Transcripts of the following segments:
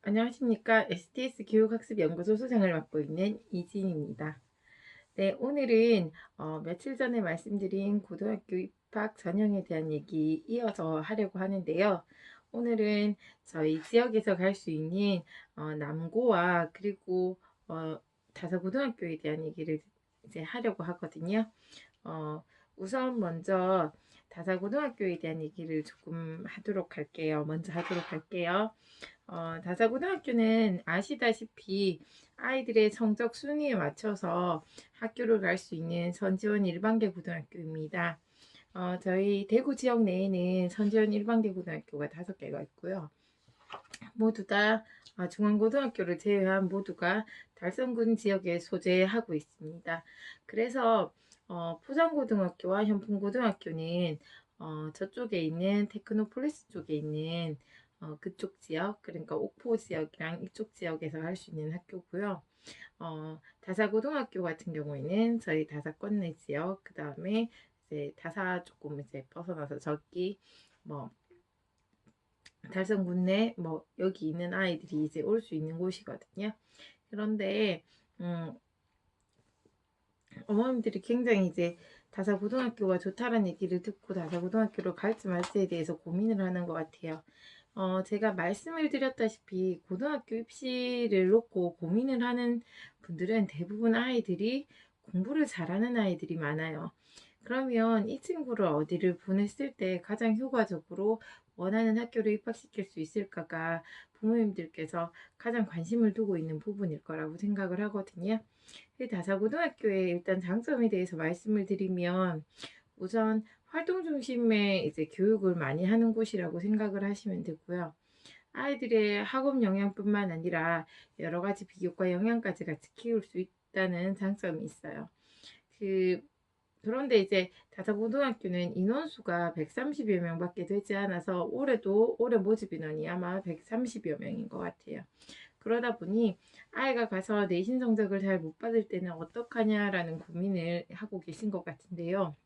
안녕하십니까. STS 교육학습연구소 소장을 맡고 있는 이진입니다. 네, 오늘은 며칠 전에 말씀드린 고등학교 입학 전형에 대한 얘기 이어서 하려고 하는데요. 오늘은 저희 지역에서 갈 수 있는 남고와 그리고 다사고등학교에 대한 얘기를 이제 하려고 하거든요. 어, 우선 먼저 다사고등학교에 대한 얘기를 조금 먼저 하도록 할게요. 다사고등학교는 아시다시피 아이들의 성적 순위에 맞춰서 학교를 갈 수 있는 선지원 일반계 고등학교입니다. 저희 대구 지역 내에는 선지원 일반계 고등학교가 5개가 있고요. 모두 다 중앙고등학교를 제외한 모두가 달성군 지역에 소재하고 있습니다. 그래서 포장고등학교와 현풍고등학교는 저쪽에 있는 테크노폴리스 쪽에 있는 그쪽 지역, 그러니까 옥포 지역이랑 이쪽 지역에서 할 수 있는 학교고요. 다사고등학교 같은 경우에는 저희 다사권내 지역, 그 다음에 이제 다사 조금 이제 벗어나서 저기 뭐 달성군 내 뭐 여기 있는 아이들이 이제 올 수 있는 곳이거든요. 그런데 어머님들이 굉장히 이제 다사고등학교가 좋다는 얘기를 듣고 다사고등학교로 갈지 말지에 대해서 고민을 하는 것 같아요. 제가 말씀을 드렸다시피 고등학교 입시를 놓고 고민을 하는 분들은 대부분 아이들이 공부를 잘하는 아이들이 많아요. 그러면 이 친구를 어디를 보냈을 때 가장 효과적으로 원하는 학교를 입학시킬 수 있을까가 부모님들께서 가장 관심을 두고 있는 부분일 거라고 생각을 하거든요. 다사고등학교의 일단 장점에 대해서 말씀을 드리면 우선 활동 중심의 이제 교육을 많이 하는 곳이라고 생각을 하시면 되고요. 아이들의 학업 영향뿐만 아니라 여러 가지 비교과 영양까지 같이 키울 수 있다는 장점이 있어요. 그런데 이제 다사고등학교는 인원수가 130여 명밖에 되지 않아서 올해 모집 인원이 아마 130여 명인 것 같아요. 그러다 보니 아이가 가서 내신 성적을 잘 못 받을 때는 어떡하냐라는 고민을 하고 계신 것 같은데요.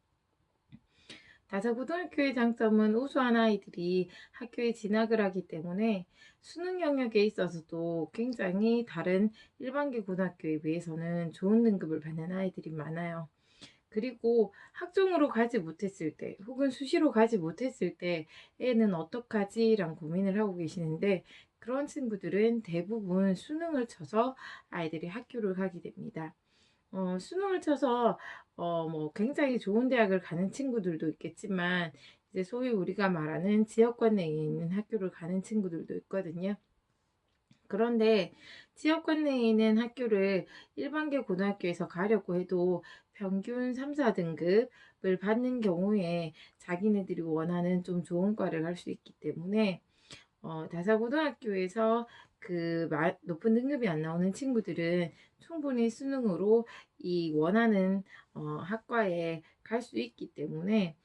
다사고등학교의 장점은 우수한 아이들이 학교에 진학을 하기 때문에 수능 영역에 있어서도 굉장히 다른 일반계 고등학교에 비해서는 좋은 등급을 받는 아이들이 많아요. 그리고 학종으로 가지 못했을 때 혹은 수시로 가지 못했을 때 애는 어떡하지? 란 고민을 하고 계시는데 그런 친구들은 대부분 수능을 쳐서 아이들이 학교를 가게 됩니다. 수능을 쳐서 뭐 굉장히 좋은 대학을 가는 친구들도 있겠지만 이제 소위 우리가 말하는 지역권 내에 있는 학교를 가는 친구들도 있거든요. 그런데 지역권 내에 있는 학교를 일반계 고등학교에서 가려고 해도 평균 3, 4등급을 받는 경우에 자기네들이 원하는 좀 좋은 과를 갈 수 있기 때문에 다사고등학교에서 높은 등급이 안 나오는 친구들은 충분히 수능으로 이 원하는 학과에 갈 수 있기 때문에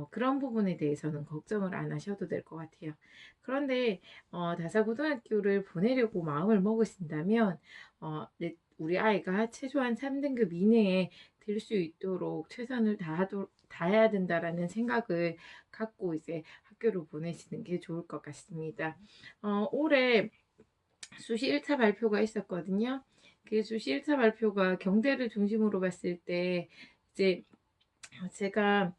그런 부분에 대해서는 걱정을 안 하셔도 될 것 같아요. 그런데 다사고등학교를 보내려고 마음을 먹으신다면 우리 아이가 최소한 3등급 이내에 들 수 있도록 최선을 다해야 된다라는 생각을 갖고 이제 학교를 보내시는 게 좋을 것 같습니다. 올해 수시 1차 발표가 있었거든요. 그 수시 1차 발표가 경대를 중심으로 봤을 때 이제 제가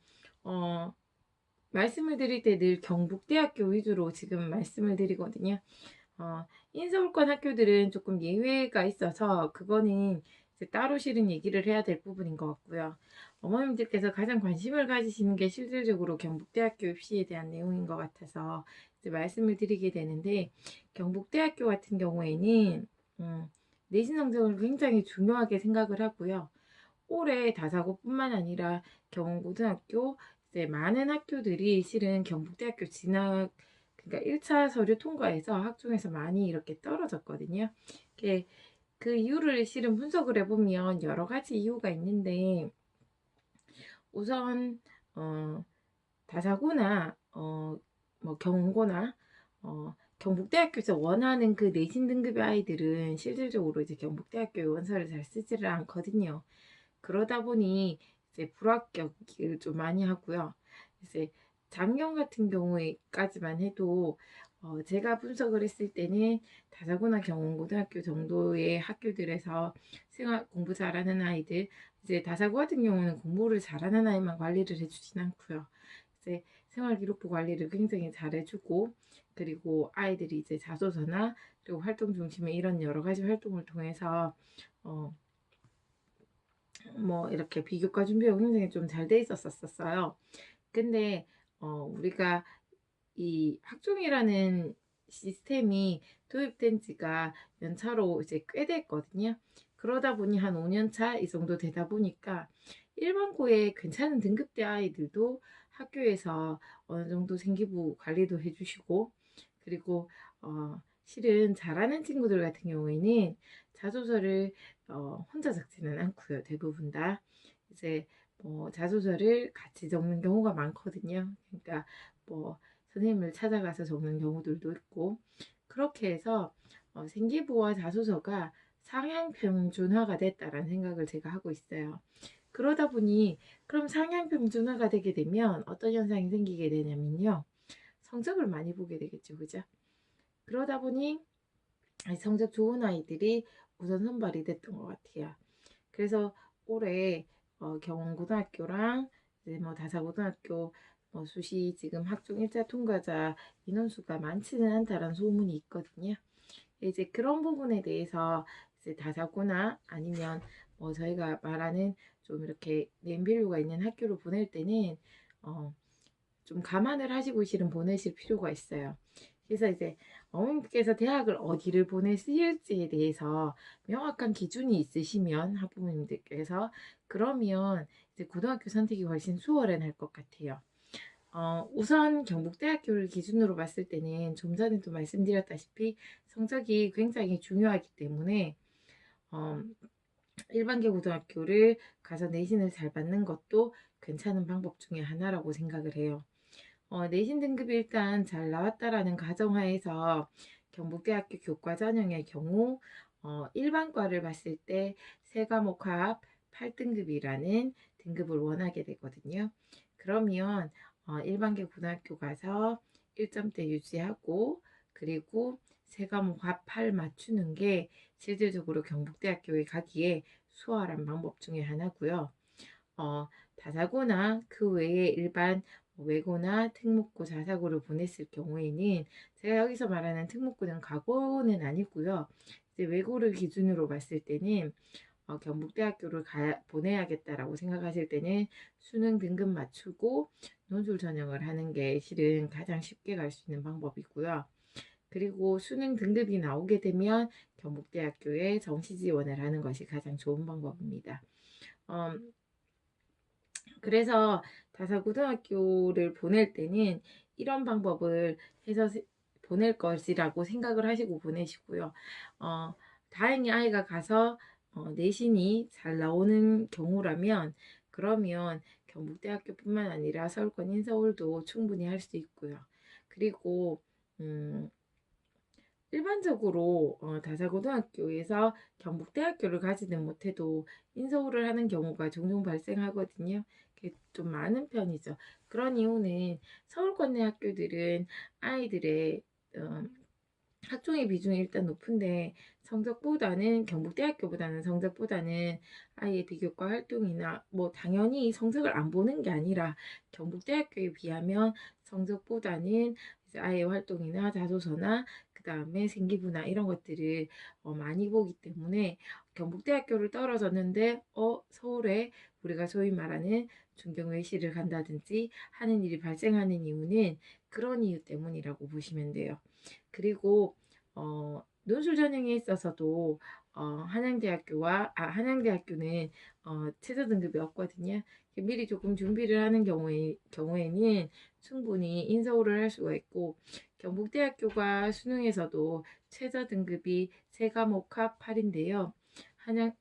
말씀을 드릴 때 늘 경북대학교 위주로 지금 말씀을 드리거든요. 인서울권 학교들은 조금 예외가 있어서 그거는 이제 따로 실은 얘기를 해야 될 부분인 것 같고요. 어머님들께서 가장 관심을 가지시는 게 실질적으로 경북대학교 입시에 대한 내용인 것 같아서 이제 말씀을 드리게 되는데 경북대학교 같은 경우에는 내신 성적을 굉장히 중요하게 생각을 하고요. 올해 다사고뿐만 아니라 경운고등학교 이제 많은 학교들이 실은 경북대학교 진학 그러니까 1차 서류 통과해서 학종에서 많이 이렇게 떨어졌거든요. 그 이유를 실은 분석을 해보면 여러 가지 이유가 있는데 우선 다사고나 뭐 경고나 경북대학교에서 원하는 그 내신 등급의 아이들은 실질적으로 이제 경북대학교의 원서를 잘 쓰지를 않거든요. 그러다 보니 이제 불합격을 좀 많이 하고요. 이제 작년 같은 경우에까지만 해도 제가 분석을 했을 때는 다사고나 경원고등학교 정도의 학교들에서 생활 공부 잘하는 아이들, 이제 다사고 같은 경우는 공부를 잘하는 아이만 관리를 해주진 않고요. 이제 생활기록부 관리를 굉장히 잘해주고, 그리고 아이들이 이제 자소서나 그리고 활동 중심의 이런 여러 가지 활동을 통해서 어, 뭐 이렇게 비교과 준비가 굉장히 좀 잘 돼 있었었어요. 근데 우리가 이 학종이라는 시스템이 도입된 지가 연차로 이제 꽤 됐거든요. 그러다 보니 한 5년 차 이 정도 되다 보니까 일반고에 괜찮은 등급대 아이들도 학교에서 어느 정도 생기부 관리도 해주시고, 그리고 실은 잘하는 친구들 같은 경우에는 자소서를 혼자 적지는 않고요. 대부분 다 이제 뭐 자소서를 같이 적는 경우가 많거든요. 그러니까 뭐 선생님을 찾아가서 적는 경우들도 있고, 그렇게 해서 생기부와 자소서가 상향평준화가 됐다라는 생각을 제가 하고 있어요. 그러다 보니 그럼 상향평준화가 되게 되면 어떤 현상이 생기게 되냐면요. 성적을 많이 보게 되겠죠. 그죠? 그러다 보니 성적 좋은 아이들이 우선 선발이 됐던 것 같아요. 그래서 올해 경원고등학교랑 이제 뭐 다사고등학교 수시 지금 학종 1차 통과자 인원수가 많지는 않다라는 소문이 있거든요. 이제 그런 부분에 대해서 이제 다사고나 아니면 뭐 저희가 말하는 좀 이렇게 내인밸류가 있는 학교로 보낼 때는 좀 감안을 하시고 실은 보내실 필요가 있어요. 그래서 이제 어머님께서 대학을 어디를 보내실지에 대해서 명확한 기준이 있으시면 학부모님들께서 그러면 이제 고등학교 선택이 훨씬 수월할 것 같아요. 우선 경북대학교를 기준으로 봤을 때는 좀 전에도 말씀드렸다시피 성적이 굉장히 중요하기 때문에 어, 일반계 고등학교를 가서 내신을 잘 받는 것도 괜찮은 방법 중에 하나라고 생각을 해요. 내신 등급이 일단 잘 나왔다라는 가정하에서 경북대학교 교과 전형의 경우 일반과를 봤을 때 세 과목 합 8등급이라는 등급을 원하게 되거든요. 그러면 일반계 고등학교 가서 1점대 유지하고 그리고 세 과목 합 8 맞추는 게 실질적으로 경북대학교에 가기에 수월한 방법 중에 하나고요. 다사고나 그 외에 일반 외고나 특목고, 자사고를 보냈을 경우에는 제가 여기서 말하는 특목고는 과고는 아니고요. 이제 외고를 기준으로 봤을 때는 경북대학교를 보내야겠다라고 생각하실 때는 수능 등급 맞추고 논술 전형을 하는 게 실은 가장 쉽게 갈 수 있는 방법이고요. 그리고 수능 등급이 나오게 되면 경북대학교에 정시 지원을 하는 것이 가장 좋은 방법입니다. 그래서 다사고등학교를 보낼 때는 이런 방법을 해서 보낼 것이라고 생각을 하시고 보내시고요. 다행히 아이가 가서 내신이 잘 나오는 경우라면 그러면 경북대학교뿐만 아니라 서울권 인서울도 충분히 할 수 있고요. 그리고 일반적으로 다사고등학교에서 경북대학교를 가지는 못해도 인서울을 하는 경우가 종종 발생하거든요. 그게 좀 많은 편이죠. 그런 이유는 서울권 내 학교들은 아이들의 학종의 비중이 일단 높은데 성적보다는 경북대학교보다는 성적보다는 아이의 비교과 활동이나 뭐 당연히 성적을 안 보는 게 아니라 경북대학교에 비하면 성적보다는 이제 아이의 활동이나 자소서나 그 다음에 생기부나 이런 것들을 많이 보기 때문에 경북대학교를 떨어졌는데 서울에 우리가 소위 말하는 중경외시를 간다든지 하는 일이 발생하는 이유는 그런 이유 때문이라고 보시면 돼요. 그리고 논술 전형에 있어서도 한양대학교는 최저 등급이 없거든요. 미리 조금 준비를 하는 경우에는 충분히 인서울을 할 수가 있고 경북대학교가 수능에서도 최저 등급이 세 과목 합 8인데요.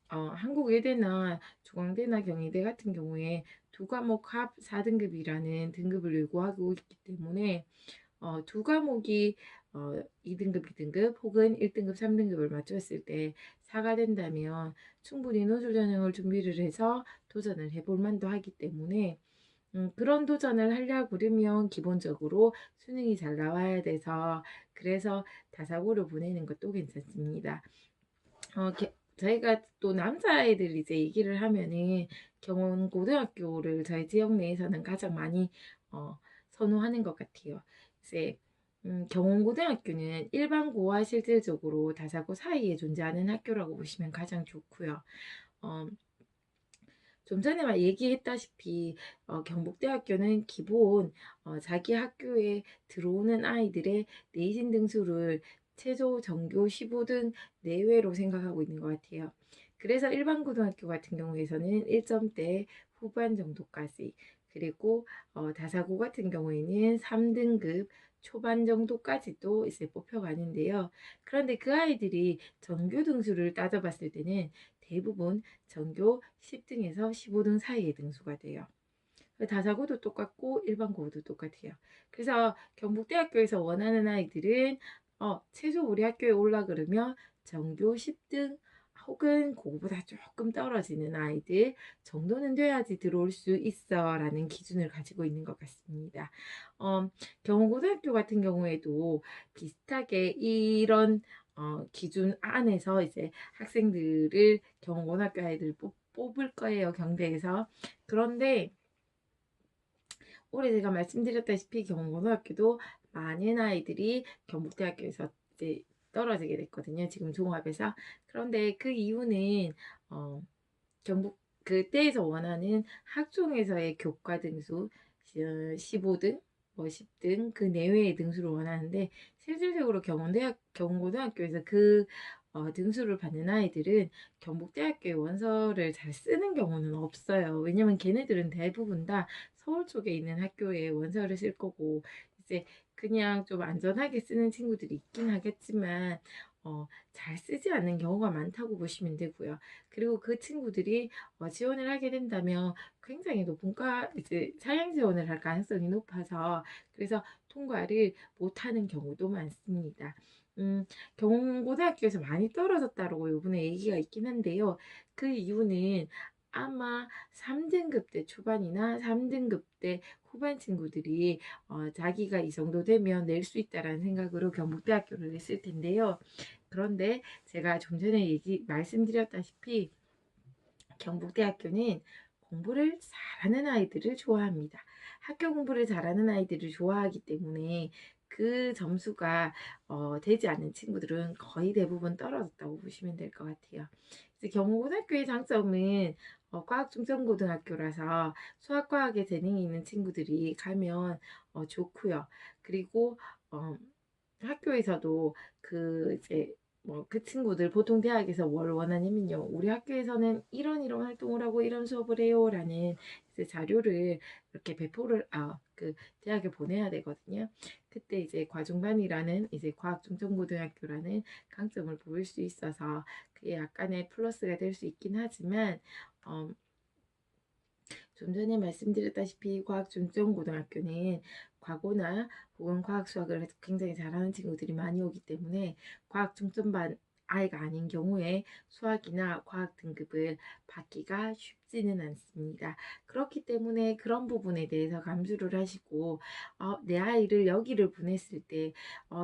한국외대나 중앙대나 경희대 같은 경우에 두 과목 합 4등급이라는 등급을 요구하고 있기 때문에 두 과목이 2등급, 2등급 혹은 1등급, 3등급을 맞췄을 때 4가 된다면 충분히 노출 전형을 준비를 해서 도전을 해볼 만도 하기 때문에 그런 도전을 하려고 그러면 기본적으로 수능이 잘 나와야 돼서, 그래서 다사고를 보내는 것도 괜찮습니다. 저희가 또 남자아이들 이제 얘기를 하면은 경원고등학교를 저희 지역 내에서는 가장 많이 어, 선호하는 것 같아요. 이제 경원고등학교는 일반고와 실질적으로 다사고 사이에 존재하는 학교라고 보시면 가장 좋고요. 어, 좀 전에 막 얘기했다시피 경북대학교는 기본 자기 학교에 들어오는 아이들의 내신 등수를 최저 전교 15등 내외로 생각하고 있는 것 같아요. 그래서 일반 고등학교 같은 경우에서는 1점대 후반 정도까지, 그리고 다사고 같은 경우에는 3등급 초반 정도까지도 이제 뽑혀가는데요. 그런데 그 아이들이 전교 등수를 따져봤을 때는 대부분 전교 10등에서 15등 사이의 등수가 돼요. 다사고도 똑같고 일반고도 똑같아요. 그래서 경북대학교에서 원하는 아이들은 최소 우리 학교에 올라 그러면 전교 10등 혹은 그거보다 조금 떨어지는 아이들 정도는 돼야지 들어올 수 있어 라는 기준을 가지고 있는 것 같습니다. 경북고등학교 같은 경우에도 비슷하게 이런 기준 안에서 이제 학생들을 경북고등학교 아이들 뽑을 거예요, 경대에서. 그런데 올해 제가 말씀드렸다시피 경북고등학교도 많은 아이들이 경북대학교에서 이제 떨어지게 됐거든요. 지금 종합에서. 그런데 그 이유는 경북 그때에서 원하는 학종에서의 교과 등수 15등, 뭐 10등 그 내외의 등수를 원하는데, 실질적으로 경북고등학교에서 그 등수를 받는 아이들은 경북대학교의 원서를 잘 쓰는 경우는 없어요. 왜냐면 걔네들은 대부분 다 서울 쪽에 있는 학교에 원서를 쓸 거고, 이제 그냥 좀 안전하게 쓰는 친구들이 있긴 하겠지만 잘 쓰지 않는 경우가 많다고 보시면 되고요. 그리고 그 친구들이 지원을 하게 된다면 굉장히 높은 이제 상향 지원을 할 가능성이 높아서, 그래서 통과를 못하는 경우도 많습니다. 경고등학교에서 많이 떨어졌다고 요번에 얘기가 있긴 한데요. 그 이유는 아마 3등급 대 초반이나 3등급 대 후반 친구들이 자기가 이 정도 되면 낼 수 있다라는 생각으로 경북대학교를 냈을 텐데요. 그런데 제가 좀 전에 말씀드렸다시피 경북대학교는 공부를 잘하는 아이들을 좋아합니다. 학교 공부를 잘하는 아이들을 좋아하기 때문에 그 점수가 되지 않는 친구들은 거의 대부분 떨어졌다고 보시면 될 것 같아요. 이제 경북고등학교의 장점은 과학중점고등학교라서 수학과학에 재능이 있는 친구들이 가면 좋고요. 그리고 학교에서도 이제 뭐 그 친구들 보통 대학에서 뭘 원하냐면요, 우리 학교에서는 이런 활동을 하고 이런 수업을 해요라는 이제 자료를 이렇게 배포를 그 대학에 보내야 되거든요. 그때 이제 과중반이라는 이제 과학중점고등학교라는 강점을 보일 수 있어서 그게 약간의 플러스가 될 수 있긴 하지만 좀 전에 말씀드렸다시피 과학중점고등학교는 과거나 혹은 과학 수학을 굉장히 잘하는 친구들이 많이 오기 때문에 과학중점반 아이가 아닌 경우에 수학이나 과학 등급을 받기가 쉽지는 않습니다. 그렇기 때문에 그런 부분에 대해서 감수를 하시고 내 아이를 여기를 보냈을 때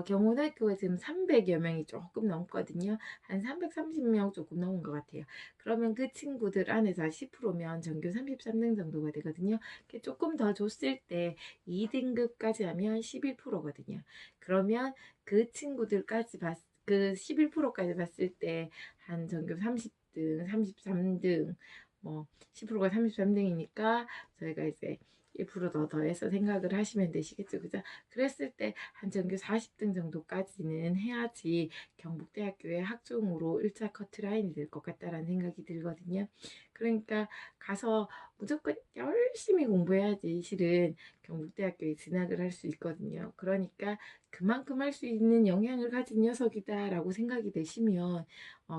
경운학교가 지금 300여 명이 조금 넘거든요. 한 330명 조금 넘은 것 같아요. 그러면 그 친구들 안에서 10%면 전교 33등 정도가 되거든요. 조금 더 줬을 때 2등급까지 하면 11%거든요. 그러면 그 친구들까지 그 11%까지 봤을 때 한 전교 30등, 33등, 뭐 10%가 33등이니까 저희가 이제 1%더 더해서 생각을 하시면 되시겠죠. 그죠? 그랬을 때 한 전교 40등 정도까지는 해야지 경북대학교의 학종으로 1차 커트라인이 될 것 같다라는 생각이 들거든요. 그러니까 가서 무조건 열심히 공부해야지 실은 경북대학교에 진학을 할 수 있거든요. 그러니까 그만큼 할 수 있는 영향을 가진 녀석이다라고 생각이 되시면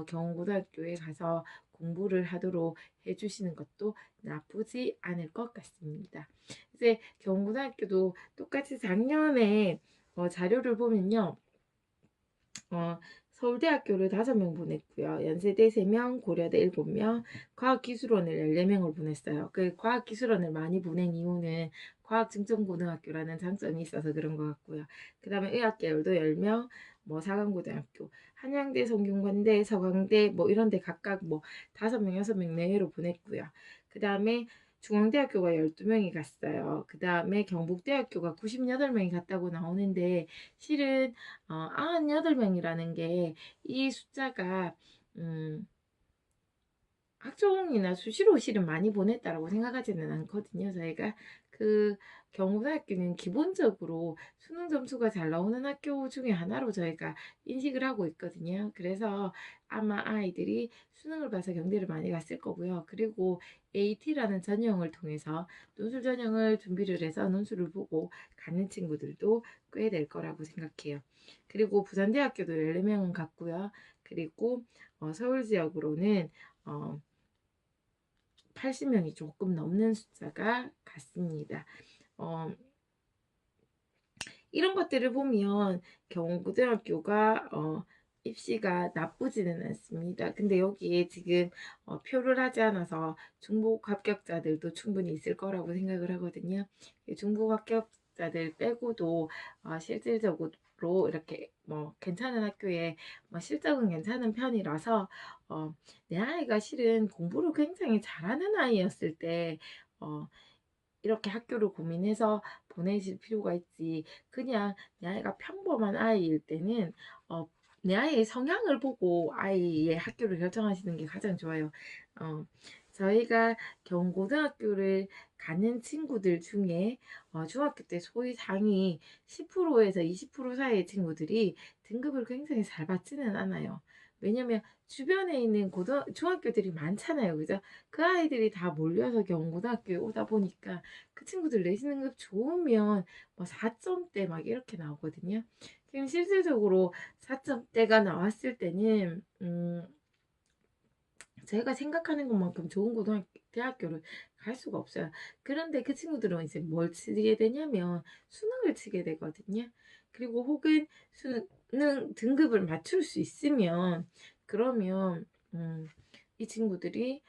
경북고등학교에 가서 공부를 하도록 해주시는 것도 나쁘지 않을 것 같습니다. 이제 경북고등학교도 똑같이 작년에 자료를 보면요. 어, 서울대학교를 5명 보냈고요. 연세대 3명, 고려대 7명, 과학기술원을 14명을 보냈어요. 그 과학기술원을 많이 보낸 이유는 과학증정고등학교라는 장점이 있어서 그런 것 같고요. 그 다음에 의학계열도 10명, 뭐 사강고등학교, 한양대, 성균관대, 서강대 뭐 이런 데 각각 뭐 5명, 6명 내외로 보냈고요. 그 다음에 중앙대학교가 12명이 갔어요. 그 다음에 경북대학교가 98명이 갔다고 나오는데 실은 98명이라는 게 이 숫자가 학종이나 수시로 실은 많이 보냈다라고 생각하지는 않거든요. 저희가 그 경북대학교는 기본적으로 수능 점수가 잘 나오는 학교 중에 하나로 저희가 인식을 하고 있거든요. 그래서 아마 아이들이 수능을 봐서 경대를 많이 갔을 거고요. 그리고 AT라는 전형을 통해서 논술 전형을 준비를 해서 논술을 보고 가는 친구들도 꽤 될 거라고 생각해요. 그리고 부산대학교도 14명은 갔고요. 그리고 서울 지역으로는 80명이 조금 넘는 숫자가 같습니다. 이런 것들을 보면 경북고등학교가 입시가 나쁘지는 않습니다. 근데 여기에 지금 표를 하지 않아서 중복 합격자들도 충분히 있을 거라고 생각을 하거든요. 중복 합격자들 빼고도 실질적으로 이렇게 뭐 괜찮은 학교에 실적은 괜찮은 편이라서 내 아이가 실은 공부를 굉장히 잘하는 아이였을 때 이렇게 학교를 고민해서 보내실 필요가 있지. 그냥 내 아이가 평범한 아이일 때는 내 아이의 성향을 보고 아이의 학교를 결정하시는 게 가장 좋아요. 저희가 경고등학교를 가는 친구들 중에 중학교 때 소위 상위 10%에서 20% 사이의 친구들이 등급을 굉장히 잘 받지는 않아요. 왜냐면 주변에 있는 중학교들이 많잖아요. 그죠? 그 아이들이 다 몰려서 경고등학교에 오다 보니까 그 친구들 내신 능력 좋으면 뭐 4점대 막 이렇게 나오거든요. 그럼 실질적으로 4점대가 나왔을 때는 제가 생각하는 것만큼 좋은 대학교를 갈 수가 없어요. 그런데 그 친구들은 이제 뭘 치게 되냐면 수능을 치게 되거든요. 그리고 혹은 수능 등급을 맞출 수 있으면 그러면 이 친구들이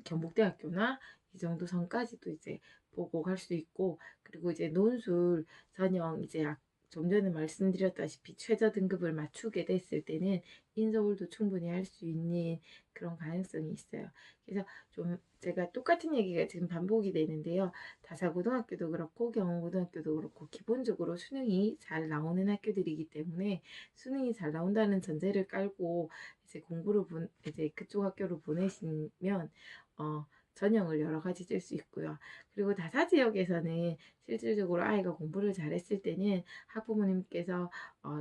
경북대학교나 이 정도 선까지도 이제 보고 갈 수 있고 그리고 이제 논술 전형 이제 좀 전에 말씀드렸다시피 최저 등급을 맞추게 됐을 때는 인서울도 충분히 할 수 있는 그런 가능성이 있어요. 그래서 좀 제가 똑같은 얘기가 지금 반복이 되는데요. 다사고등학교도 그렇고 경원고등학교도 그렇고 기본적으로 수능이 잘 나오는 학교들이기 때문에 수능이 잘 나온다는 전제를 깔고 이제 이제 그쪽 학교로 보내시면 전형을 여러 가지 쓸 수 있고요. 그리고 다사 지역에서는 실질적으로 아이가 공부를 잘했을 때는 학부모님께서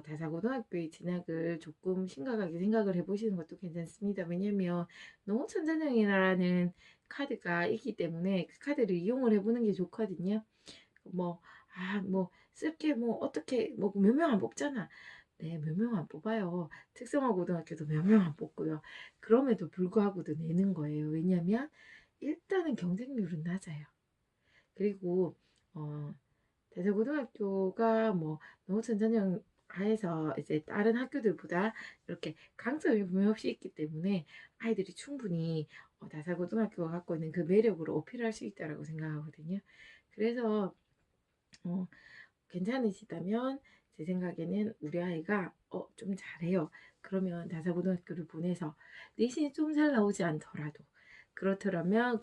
다사고등학교의 진학을 조금 심각하게 생각을 해보시는 것도 괜찮습니다. 왜냐면 농어촌전형이라는 카드가 있기 때문에 그 카드를 이용을 해보는 게 좋거든요. 쓸게 어떻게 몇 명 안 뽑잖아. 네, 몇 명 안 뽑아요. 특성화 고등학교도 몇 명 안 뽑고요. 그럼에도 불구하고도 내는 거예요. 왜냐면 일단은 경쟁률은 낮아요. 그리고 대서고등학교가 농어촌 전형 하에서 이제 다른 학교들보다 이렇게 강점이 분명히 있기 때문에 아이들이 충분히 다사고등학교가 갖고 있는 그 매력으로 어필할 수 있다라고 생각하거든요. 그래서 괜찮으시다면 제 생각에는 우리 아이가 좀 잘해요. 그러면 다사고등학교를 보내서 내신이 좀 잘 나오지 않더라도 그렇다면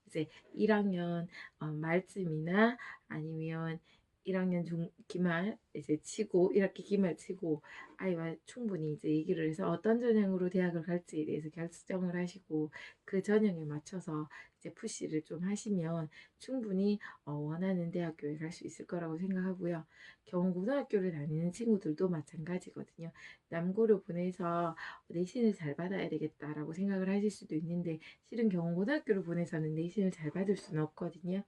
이제 1학년 말쯤이나 아니면 1학년 기말 이제 치고 1학기 기말 치고 아이와 충분히 이제 얘기를 해서 어떤 전형으로 대학을 갈지에 대해서 결정을 하시고 그 전형에 맞춰서 이제 푸시를 좀 하시면 충분히 원하는 대학교에 갈 수 있을 거라고 생각하고요. 경고등학교를 다니는 친구들도 마찬가지거든요. 남고를 보내서 내신을 잘 받아야 되겠다라고 생각을 하실 수도 있는데 실은 경고등학교를 보내서는 내신을 잘 받을 수는 없거든요.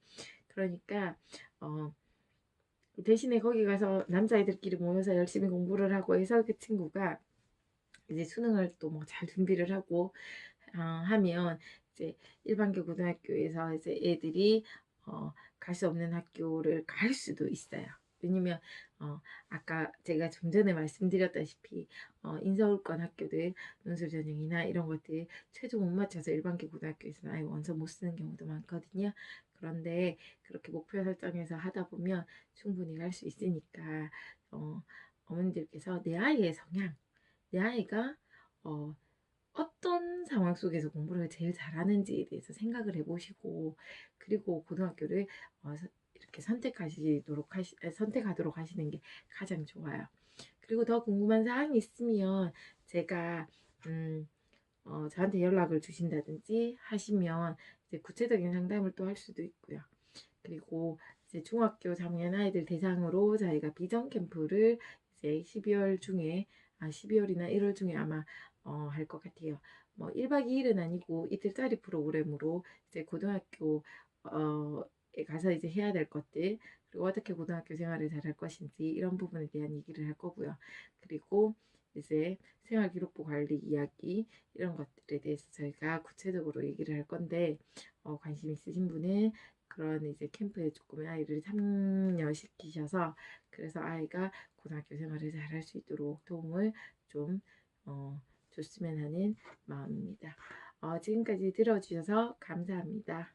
그러니까 대신에 거기 가서 남자애들끼리 모여서 열심히 공부를 하고 해서 그 친구가 이제 수능을 또 잘 준비를 하고 하면 이제 일반계 고등학교에서 이제 애들이 갈 수 없는 학교를 갈 수도 있어요. 왜냐면 아까 제가 좀 전에 말씀드렸다시피 인서울권 학교들 논술 전형이나 이런 것들 최저 못 맞춰서 일반계 고등학교에서는 아예 원서 못 쓰는 경우도 많거든요. 그런데 그렇게 목표 설정해서 하다 보면 충분히 갈 수 있으니까 어머니들께서 내 아이의 성향, 내 아이가 어, 어떤 상황 속에서 공부를 제일 잘하는지에 대해서 생각을 해보시고, 그리고 고등학교를 이렇게 선택하도록 하시는 게 가장 좋아요. 그리고 더 궁금한 사항이 있으면 제가 저한테 연락을 주신다든지 하시면 이제 구체적인 상담을 또 할 수도 있고요. 그리고 이제 중학교 3학년 아이들 대상으로 저희가 비전 캠프를 이제 12월 중에 12월이나 1월 중에 아마 할 것 같아요. 뭐 1박 2일은 아니고 이틀짜리 프로그램으로 이제 고등학교에 가서 이제 해야 될 것들, 그리고 어떻게 고등학교 생활을 잘 할 것인지 이런 부분에 대한 얘기를 할 거고요. 그리고 이제 생활기록부 관리 이야기 이런 것들에 대해서 저희가 구체적으로 얘기를 할 건데 관심 있으신 분은 그런 이제 캠프에 조금 아이를 참여시키셔서 그래서 아이가 고등학교 생활을 잘 할 수 있도록 도움을 좀 줬으면 하는 마음입니다. 지금까지 들어주셔서 감사합니다.